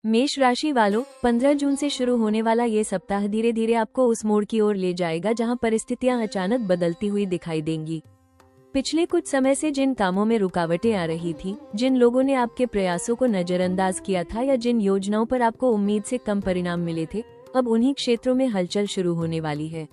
मेष राशि वालों, 15 जून से शुरू होने वाला ये सप्ताह धीरे धीरे आपको उस मोड़ की ओर ले जाएगा जहां परिस्थितियां अचानक बदलती हुई दिखाई देंगी। पिछले कुछ समय से जिन कामों में रुकावटें आ रही थी, जिन लोगों ने आपके प्रयासों को नजरअंदाज किया था या जिन योजनाओं पर आपको उम्मीद से कम परिणाम मिले थे, अब उन्हीं क्षेत्रों में हलचल शुरू होने वाली है।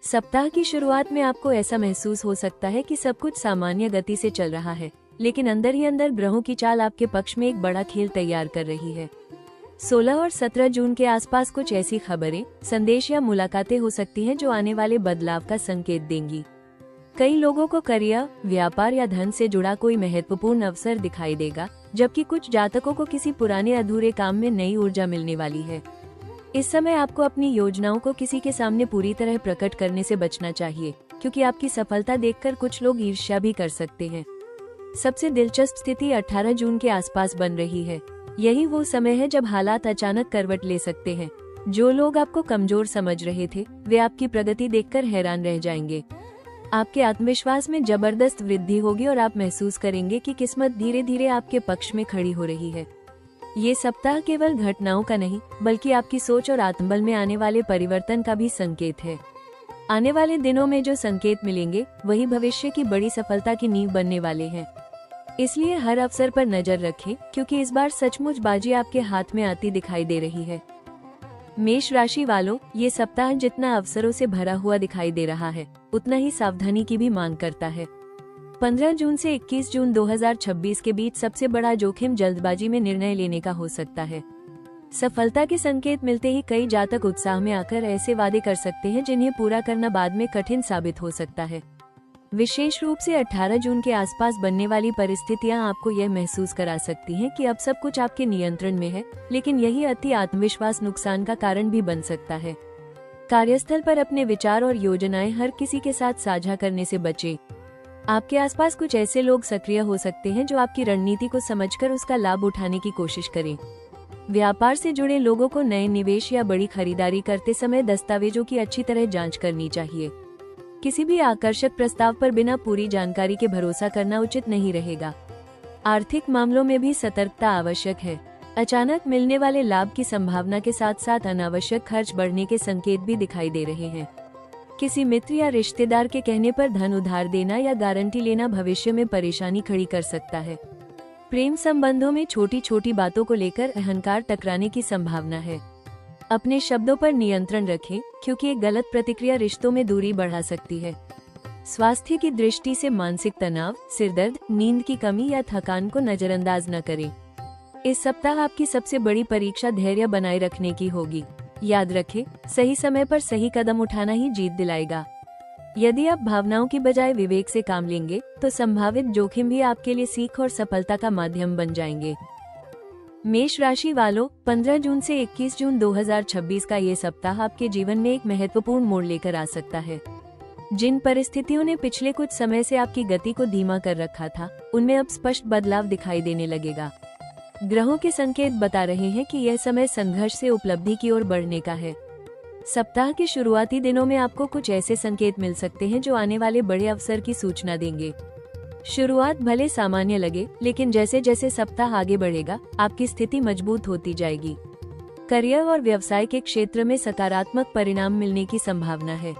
सप्ताह की शुरुआत में आपको ऐसा महसूस हो सकता है कि सब कुछ सामान्य गति से चल रहा है, लेकिन अंदर ही अंदर ग्रहों की चाल आपके पक्ष में एक बड़ा खेल तैयार कर रही है। 16 और 17 जून के आसपास कुछ ऐसी खबरें, संदेश या मुलाकातें हो सकती हैं जो आने वाले बदलाव का संकेत देंगी। कई लोगों को करियर, व्यापार या धन से जुड़ा कोई महत्वपूर्ण अवसर दिखाई देगा, जबकि कुछ जातकों को किसी पुराने अधूरे काम में नई ऊर्जा मिलने वाली है। इस समय आपको अपनी योजनाओं को किसी के सामने पूरी तरह प्रकट करने से बचना चाहिए, क्योंकि आपकी सफलता देखकर कुछ लोग ईर्ष्या भी कर सकते हैं। सबसे दिलचस्प स्थिति 18 जून के आसपास बन रही है। यही वो समय है जब हालात अचानक करवट ले सकते हैं। जो लोग आपको कमजोर समझ रहे थे, वे आपकी प्रगति देखकर हैरान रह जाएंगे। आपके आत्मविश्वास में जबरदस्त वृद्धि होगी और आप महसूस करेंगे कि किस्मत धीरे धीरे आपके पक्ष में खड़ी हो रही है। ये सप्ताह केवल घटनाओं का नहीं, बल्कि आपकी सोच और आत्मबल में आने वाले परिवर्तन का भी संकेत है। आने वाले दिनों में जो संकेत मिलेंगे, वही भविष्य की बड़ी सफलता की नींव बनने वाले हैं। इसलिए हर अवसर पर नजर रखें, क्योंकि इस बार सचमुच बाजी आपके हाथ में आती दिखाई दे रही है। मेष राशि वालों, ये सप्ताह जितना अवसरों से भरा हुआ दिखाई दे रहा है, उतना ही सावधानी की भी मांग करता है। 15 जून से 21 जून 2026 के बीच सबसे बड़ा जोखिम जल्दबाजी में निर्णय लेने का हो सकता है। सफलता के संकेत मिलते ही कई जातक उत्साह में आकर ऐसे वादे कर सकते हैं जिन्हें पूरा करना बाद में कठिन साबित हो सकता है। विशेष रूप से 18 जून के आसपास बनने वाली परिस्थितियां आपको यह महसूस करा सकती हैं कि अब सब कुछ आपके नियंत्रण में है, लेकिन यही अति आत्मविश्वास नुकसान का कारण भी बन सकता है। कार्यस्थल पर अपने विचार और योजनाएं हर किसी के साथ साझा करने से बचें। आपके आसपास कुछ ऐसे लोग सक्रिय हो सकते हैं जो आपकी रणनीति को समझकर उसका लाभ उठाने की कोशिश करें। व्यापार से जुड़े लोगों को नए निवेश या बड़ी खरीदारी करते समय दस्तावेजों की अच्छी तरह जांच करनी चाहिए। किसी भी आकर्षक प्रस्ताव पर बिना पूरी जानकारी के भरोसा करना उचित नहीं रहेगा। आर्थिक मामलों में भी सतर्कता आवश्यक है। अचानक मिलने वाले लाभ की संभावना के साथ साथ अनावश्यक खर्च बढ़ने के संकेत भी दिखाई दे रहे हैं। किसी मित्र या रिश्तेदार के कहने पर धन उधार देना या गारंटी लेना भविष्य में परेशानी खड़ी कर सकता है। प्रेम संबंधों में छोटी छोटी बातों को लेकर अहंकार टकराने की संभावना है। अपने शब्दों पर नियंत्रण रखें, क्योंकि एक गलत प्रतिक्रिया रिश्तों में दूरी बढ़ा सकती है। स्वास्थ्य की दृष्टि से मानसिक तनाव, सिरदर्द, नींद की कमी या थकान को नजरअंदाज न करें। इस सप्ताह आपकी सबसे बड़ी परीक्षा धैर्य बनाए रखने की होगी। याद रखें, सही समय पर सही कदम उठाना ही जीत दिलाएगा। यदि आप भावनाओं की बजाय विवेक से काम लेंगे, तो संभावित जोखिम भी आपके लिए सीख और सफलता का माध्यम बन जाएंगे। मेष राशि वालों, 15 जून से 21 जून 2026 का ये सप्ताह आपके जीवन में एक महत्वपूर्ण मोड़ लेकर आ सकता है। जिन परिस्थितियों ने पिछले कुछ समय से आपकी गति को धीमा कर रखा था, उनमें अब स्पष्ट बदलाव दिखाई देने लगेगा। ग्रहों के संकेत बता रहे हैं कि यह समय संघर्ष से उपलब्धि की ओर बढ़ने का है। सप्ताह के शुरुआती दिनों में आपको कुछ ऐसे संकेत मिल सकते हैं जो आने वाले बड़े अवसर की सूचना देंगे। शुरुआत भले सामान्य लगे, लेकिन जैसे जैसे सप्ताह आगे बढ़ेगा, आपकी स्थिति मजबूत होती जाएगी। करियर और व्यवसाय के क्षेत्र में सकारात्मक परिणाम मिलने की संभावना है।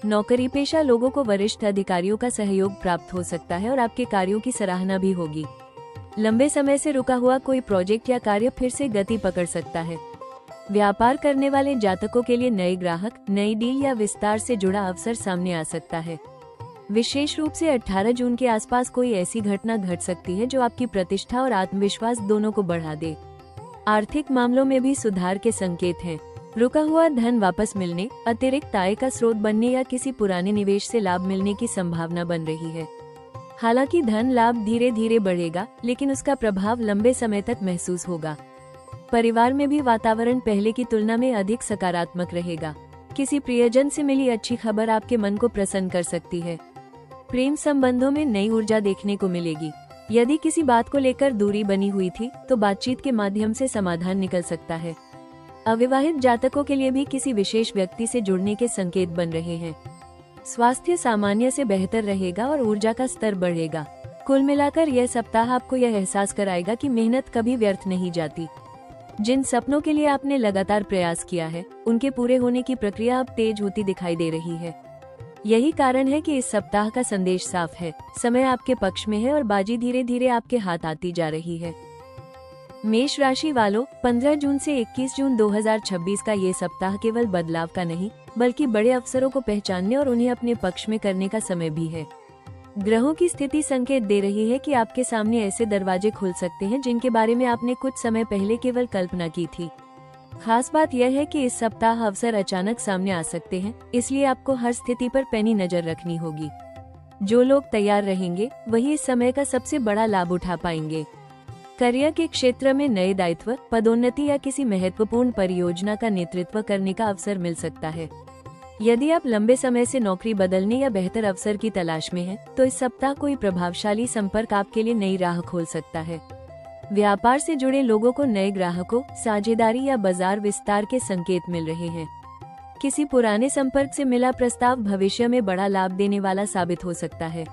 नौकरी पेशा लोगों को वरिष्ठ अधिकारियों का सहयोग प्राप्त हो सकता है और आपके कार्यों की सराहना भी होगी। लंबे समय से रुका हुआ कोई प्रोजेक्ट या कार्य फिर से गति पकड़ सकता है। व्यापार करने वाले जातकों के लिए नए ग्राहक, नई डील या विस्तार से जुड़ा अवसर सामने आ सकता है। विशेष रूप से 18 जून के आसपास कोई ऐसी घटना घट सकती है जो आपकी प्रतिष्ठा और आत्मविश्वास दोनों को बढ़ा दे। आर्थिक मामलों में भी सुधार के संकेत हैं। रुका हुआ धन वापस मिलने, अतिरिक्त आय का स्रोत बनने या किसी पुराने निवेश से लाभ मिलने की संभावना बन रही है। हालांकि धन लाभ धीरे धीरे बढ़ेगा, लेकिन उसका प्रभाव लंबे समय तक महसूस होगा। परिवार में भी वातावरण पहले की तुलना में अधिक सकारात्मक रहेगा। किसी प्रियजन से मिली अच्छी खबर आपके मन को प्रसन्न कर सकती है। प्रेम संबंधों में नई ऊर्जा देखने को मिलेगी। यदि किसी बात को लेकर दूरी बनी हुई थी, तो बातचीत के माध्यम से समाधान निकल सकता है। अविवाहित जातकों के लिए भी किसी विशेष व्यक्ति से जुड़ने के संकेत बन रहे हैं। स्वास्थ्य सामान्य से बेहतर रहेगा और ऊर्जा का स्तर बढ़ेगा। कुल मिलाकर यह सप्ताह आपको यह एहसास कराएगा कि मेहनत कभी व्यर्थ नहीं जाती। जिन सपनों के लिए आपने लगातार प्रयास किया है, उनके पूरे होने की प्रक्रिया अब तेज होती दिखाई दे रही है। यही कारण है कि इस सप्ताह का संदेश साफ है, समय आपके पक्ष में है और बाजी धीरे धीरे आपके हाथ आती जा रही है। मेष राशि वालों, 15 जून से 21 जून 2026 का ये सप्ताह केवल बदलाव का नहीं, बल्कि बड़े अवसरों को पहचानने और उन्हें अपने पक्ष में करने का समय भी है। ग्रहों की स्थिति संकेत दे रही है कि आपके सामने ऐसे दरवाजे खुल सकते हैं जिनके बारे में आपने कुछ समय पहले केवल कल्पना की थी। खास बात यह है कि इस सप्ताह अवसर अचानक सामने आ सकते हैं, इसलिए आपको हर स्थिति पर पैनी नजर रखनी होगी। जो लोग तैयार रहेंगे वही इस समय का सबसे बड़ा लाभ उठा पाएंगे। करियर के क्षेत्र में नए दायित्व, पदोन्नति या किसी महत्वपूर्ण परियोजना का नेतृत्व करने का अवसर मिल सकता है। यदि आप लंबे समय से नौकरी बदलने या बेहतर अवसर की तलाश में हैं, तो इस सप्ताह कोई प्रभावशाली संपर्क आपके लिए नई राह खोल सकता है। व्यापार से जुड़े लोगों को नए ग्राहकों, साझेदारी या बाजार विस्तार के संकेत मिल रहे हैं। किसी पुराने संपर्क से मिला प्रस्ताव भविष्य में बड़ा लाभ देने वाला साबित हो सकता है।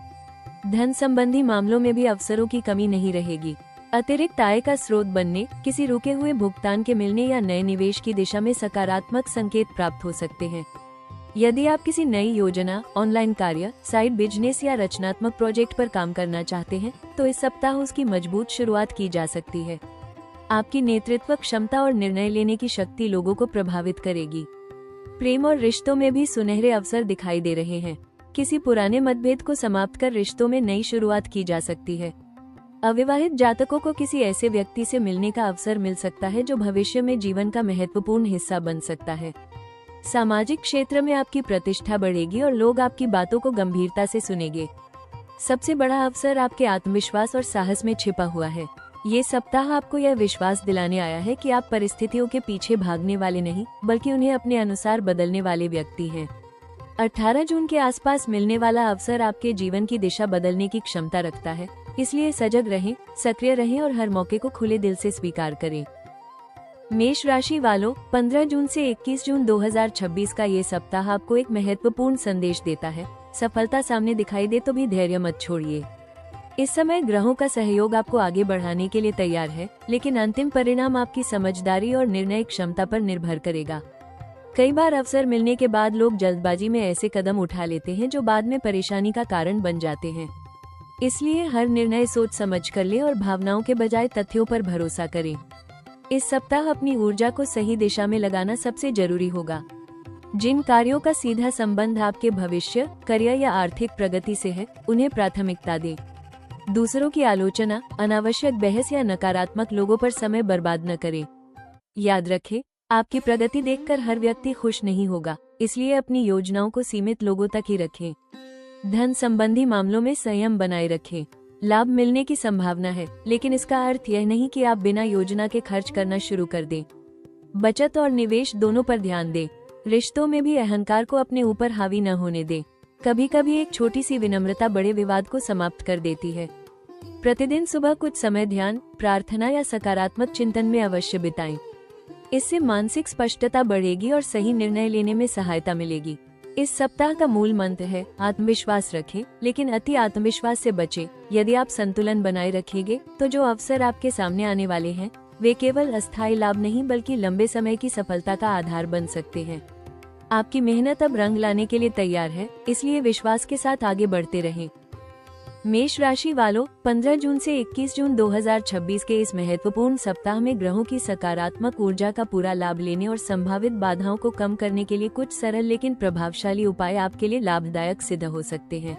धन संबंधी मामलों में भी अवसरों की कमी नहीं रहेगी। अतिरिक्त आय का स्रोत बनने, किसी रुके हुए भुगतान के मिलने या नए निवेश की दिशा में सकारात्मक संकेत प्राप्त हो सकते हैं। यदि आप किसी नई योजना, ऑनलाइन कार्य, साइड बिजनेस या रचनात्मक प्रोजेक्ट पर काम करना चाहते हैं, तो इस सप्ताह उसकी मजबूत शुरुआत की जा सकती है। आपकी नेतृत्व क्षमता और निर्णय लेने की शक्ति लोगों को प्रभावित करेगी। प्रेम और रिश्तों में भी सुनहरे अवसर दिखाई दे रहे हैं। किसी पुराने मतभेद को समाप्त कर रिश्तों में नई शुरुआत की जा सकती है। अविवाहित जातकों को किसी ऐसे व्यक्ति से मिलने का अवसर मिल सकता है जो भविष्य में जीवन का महत्वपूर्ण हिस्सा बन सकता है। सामाजिक क्षेत्र में आपकी प्रतिष्ठा बढ़ेगी और लोग आपकी बातों को गंभीरता से सुनेंगे। सबसे बड़ा अवसर आपके आत्मविश्वास और साहस में छिपा हुआ है। ये सप्ताह आपको यह विश्वास दिलाने आया है कि आप परिस्थितियों के पीछे भागने वाले नहीं, बल्कि उन्हें अपने अनुसार बदलने वाले व्यक्ति हैं। 18 जून के आसपास मिलने वाला अवसर आपके जीवन की दिशा बदलने की क्षमता रखता है, इसलिए सजग रहें, सक्रिय रहें और हर मौके को खुले दिल से स्वीकार करें। मेष राशि वालों, 15 जून से 21 जून 2026 का ये सप्ताह आपको एक महत्वपूर्ण संदेश देता है। सफलता सामने दिखाई दे तो भी धैर्य मत छोड़िए। इस समय ग्रहों का सहयोग आपको आगे बढ़ाने के लिए तैयार है, लेकिन अंतिम परिणाम आपकी समझदारी और निर्णय क्षमता पर निर्भर करेगा। कई बार अवसर मिलने के बाद लोग जल्दबाजी में ऐसे कदम उठा लेते हैं जो बाद में परेशानी का कारण बन जाते हैं। इसलिए हर निर्णय सोच समझ कर लें और भावनाओं के बजाय तथ्यों पर भरोसा करें। इस सप्ताह अपनी ऊर्जा को सही दिशा में लगाना सबसे जरूरी होगा। जिन कार्यों का सीधा संबंध आपके भविष्य, करियर या आर्थिक प्रगति से है, उन्हें प्राथमिकता दें। दूसरों की आलोचना, अनावश्यक बहस या नकारात्मक लोगों पर समय बर्बाद न करें। याद रखें, आपकी प्रगति देखकर हर व्यक्ति खुश नहीं होगा, इसलिए अपनी योजनाओं को सीमित लोगों तक ही रखें। धन संबंधी मामलों में संयम बनाए रखें। लाभ मिलने की संभावना है, लेकिन इसका अर्थ यह नहीं कि आप बिना योजना के खर्च करना शुरू कर दें। बचत और निवेश दोनों पर ध्यान दें। रिश्तों में भी अहंकार को अपने ऊपर हावी न होने दें। कभी कभी एक छोटी सी विनम्रता बड़े विवाद को समाप्त कर देती है। प्रतिदिन सुबह कुछ समय ध्यान, प्रार्थना या सकारात्मक चिंतन में अवश्य बिताएं। इससे मानसिक स्पष्टता बढ़ेगी और सही निर्णय लेने में सहायता मिलेगी। इस सप्ताह का मूल मंत्र है, आत्मविश्वास रखें, लेकिन अति आत्मविश्वास से बचें। यदि आप संतुलन बनाए रखेंगे, तो जो अवसर आपके सामने आने वाले हैं, वे केवल अस्थायी लाभ नहीं बल्कि लंबे समय की सफलता का आधार बन सकते हैं। आपकी मेहनत अब रंग लाने के लिए तैयार है, इसलिए विश्वास के साथ आगे बढ़ते रहें। मेष राशि वालों, 15 जून से 21 जून 2026 के इस महत्वपूर्ण सप्ताह में ग्रहों की सकारात्मक ऊर्जा का पूरा लाभ लेने और संभावित बाधाओं को कम करने के लिए कुछ सरल लेकिन प्रभावशाली उपाय आपके लिए लाभदायक सिद्ध हो सकते हैं।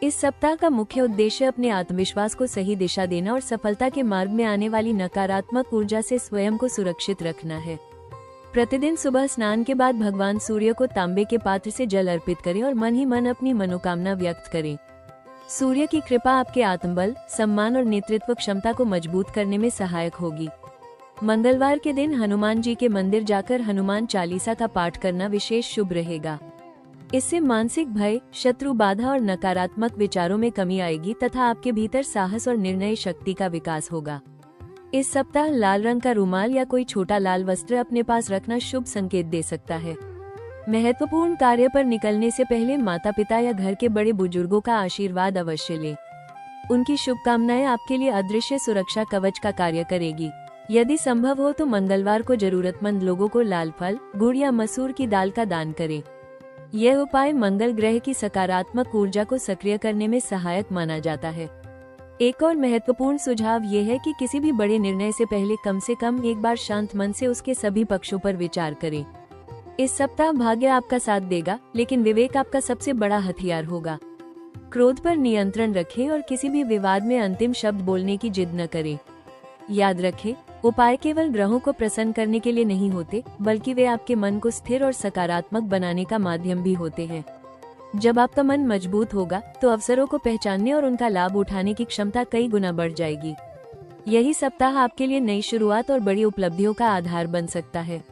इस सप्ताह का मुख्य उद्देश्य अपने आत्मविश्वास को सही दिशा देना और सफलता के मार्ग में आने वाली नकारात्मक ऊर्जा से स्वयं को सुरक्षित रखना है। प्रतिदिन सुबह स्नान के बाद भगवान सूर्य को तांबे के पात्र से जल अर्पित करें और मन ही मन अपनी मनोकामना व्यक्त करें। सूर्य की कृपा आपके आत्मबल, सम्मान और नेतृत्व क्षमता को मजबूत करने में सहायक होगी। मंगलवार के दिन हनुमान जी के मंदिर जाकर हनुमान चालीसा का पाठ करना विशेष शुभ रहेगा। इससे मानसिक भय, शत्रु बाधा और नकारात्मक विचारों में कमी आएगी तथा आपके भीतर साहस और निर्णय शक्ति का विकास होगा। इस सप्ताह लाल रंग का रुमाल या कोई छोटा लाल वस्त्र अपने पास रखना शुभ संकेत दे सकता है। महत्वपूर्ण कार्य पर निकलने से पहले माता पिता या घर के बड़े बुजुर्गों का आशीर्वाद अवश्य लें। उनकी शुभकामनाएं आपके लिए अदृश्य सुरक्षा कवच का कार्य करेगी। यदि संभव हो तो मंगलवार को जरूरतमंद लोगों को लाल फल, गुड़ या मसूर की दाल का दान करें। यह उपाय मंगल ग्रह की सकारात्मक ऊर्जा को सक्रिय करने में सहायक माना जाता है। एक और महत्वपूर्ण सुझाव ये है कि किसी भी बड़े निर्णय से पहले कम से कम एक बार शांत मन से उसके सभी पक्षों पर विचार करें। इस सप्ताह भाग्य आपका साथ देगा, लेकिन विवेक आपका सबसे बड़ा हथियार होगा। क्रोध पर नियंत्रण रखें और किसी भी विवाद में अंतिम शब्द बोलने की जिद न करें। याद रखें, उपाय केवल ग्रहों को प्रसन्न करने के लिए नहीं होते, बल्कि वे आपके मन को स्थिर और सकारात्मक बनाने का माध्यम भी होते हैं। जब आपका मन मजबूत होगा तो अवसरों को पहचानने और उनका लाभ उठाने की क्षमता कई गुना बढ़ जाएगी। यही सप्ताह आपके लिए नई शुरुआत और बड़ी उपलब्धियों का आधार बन सकता है।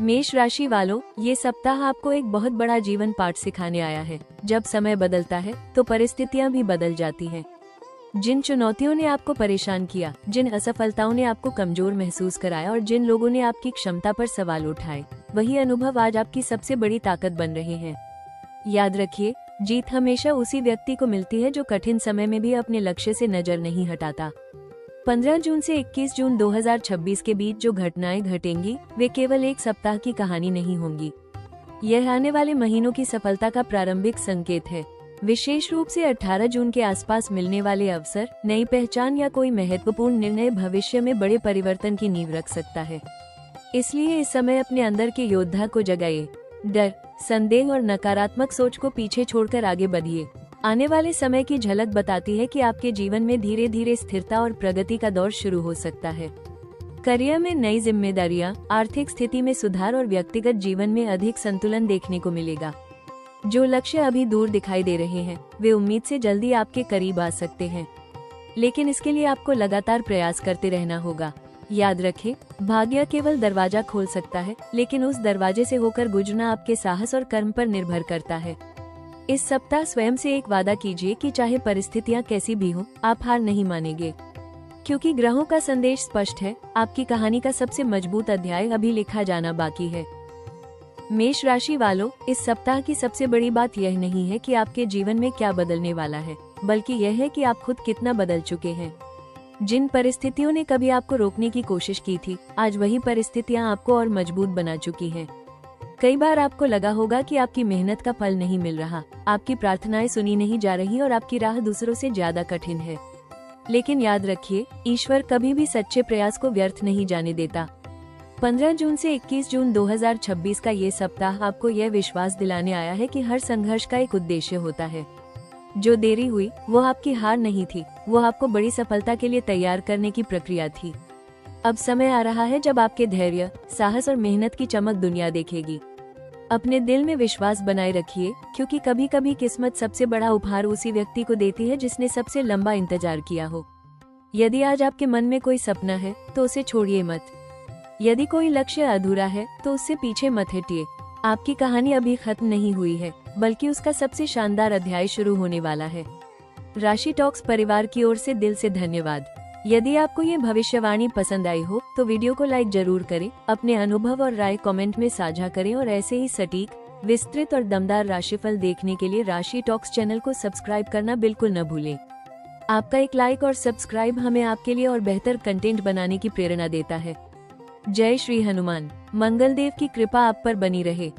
मेष राशि वालों, ये सप्ताह आपको एक बहुत बड़ा जीवन पाठ सिखाने आया है। जब समय बदलता है तो परिस्थितियां भी बदल जाती हैं। जिन चुनौतियों ने आपको परेशान किया, जिन असफलताओं ने आपको कमजोर महसूस कराया और जिन लोगों ने आपकी क्षमता पर सवाल उठाए, वही अनुभव आज आपकी सबसे बड़ी ताकत बन रहे हैं। याद रखिए, जीत हमेशा उसी व्यक्ति को मिलती है जो कठिन समय में भी अपने लक्ष्य से नजर नहीं हटाता। 15 जून से 21 जून 2026 के बीच जो घटनाएं घटेंगी, वे केवल एक सप्ताह की कहानी नहीं होंगी। यह आने वाले महीनों की सफलता का प्रारंभिक संकेत है। विशेष रूप से 18 जून के आसपास मिलने वाले अवसर, नई पहचान या कोई महत्वपूर्ण निर्णय भविष्य में बड़े परिवर्तन की नींव रख सकता है। इसलिए इस समय अपने अंदर के योद्धा को जगाइए। डर, संदेह और नकारात्मक सोच को पीछे छोड़कर आगे बढ़िए। आने वाले समय की झलक बताती है कि आपके जीवन में धीरे धीरे स्थिरता और प्रगति का दौर शुरू हो सकता है। करियर में नई जिम्मेदारियां, आर्थिक स्थिति में सुधार और व्यक्तिगत जीवन में अधिक संतुलन देखने को मिलेगा। जो लक्ष्य अभी दूर दिखाई दे रहे हैं, वे उम्मीद से जल्दी आपके करीब आ सकते हैं, लेकिन इसके लिए आपको लगातार प्रयास करते रहना होगा। याद रखें, भाग्य केवल दरवाजा खोल सकता है, लेकिन उस दरवाजे से होकर गुजरना आपके साहस और कर्म पर निर्भर करता है। इस सप्ताह स्वयं से एक वादा कीजिए कि चाहे परिस्थितियां कैसी भी हों, आप हार नहीं मानेंगे, क्योंकि ग्रहों का संदेश स्पष्ट है, आपकी कहानी का सबसे मजबूत अध्याय अभी लिखा जाना बाकी है। मेष राशि वालों, इस सप्ताह की सबसे बड़ी बात यह नहीं है कि आपके जीवन में क्या बदलने वाला है, बल्कि यह है कि आप खुद कितना बदल चुके हैं। जिन परिस्थितियों ने कभी आपको रोकने की कोशिश की थी, आज वही परिस्थितियां आपको और मजबूत बना चुकी हैं। कई बार आपको लगा होगा कि आपकी मेहनत का फल नहीं मिल रहा, आपकी प्रार्थनाएं सुनी नहीं जा रही और आपकी राह दूसरों से ज्यादा कठिन है। लेकिन याद रखिए, ईश्वर कभी भी सच्चे प्रयास को व्यर्थ नहीं जाने देता। 15 जून से 21 जून 2026 का ये सप्ताह आपको यह विश्वास दिलाने आया है कि हर संघर्ष का एक उद्देश्य होता है। जो देरी हुई वो आपकी हार नहीं थी, वो आपको बड़ी सफलता के लिए तैयार करने की प्रक्रिया थी। अब समय आ रहा है जब आपके धैर्य, साहस और मेहनत की चमक दुनिया देखेगी। अपने दिल में विश्वास बनाए रखिए, क्योंकि कभी कभी किस्मत सबसे बड़ा उपहार उसी व्यक्ति को देती है जिसने सबसे लंबा इंतजार किया हो। यदि आज आपके मन में कोई सपना है तो उसे छोड़िए मत। यदि कोई लक्ष्य अधूरा है तो उससे पीछे मत हटिए। आपकी कहानी अभी खत्म नहीं हुई है, बल्कि उसका सबसे शानदार अध्याय शुरू होने वाला है। राशि टॉक्स परिवार की ओर से दिल से धन्यवाद। यदि आपको ये भविष्यवाणी पसंद आई हो तो वीडियो को लाइक जरूर करें, अपने अनुभव और राय कमेंट में साझा करें और ऐसे ही सटीक, विस्तृत और दमदार राशिफल देखने के लिए राशि टॉक्स चैनल को सब्सक्राइब करना बिल्कुल न भूलें। आपका एक लाइक और सब्सक्राइब हमें आपके लिए और बेहतर कंटेंट बनाने की प्रेरणा देता है। जय श्री हनुमान। मंगल देव की कृपा आप पर बनी रहे।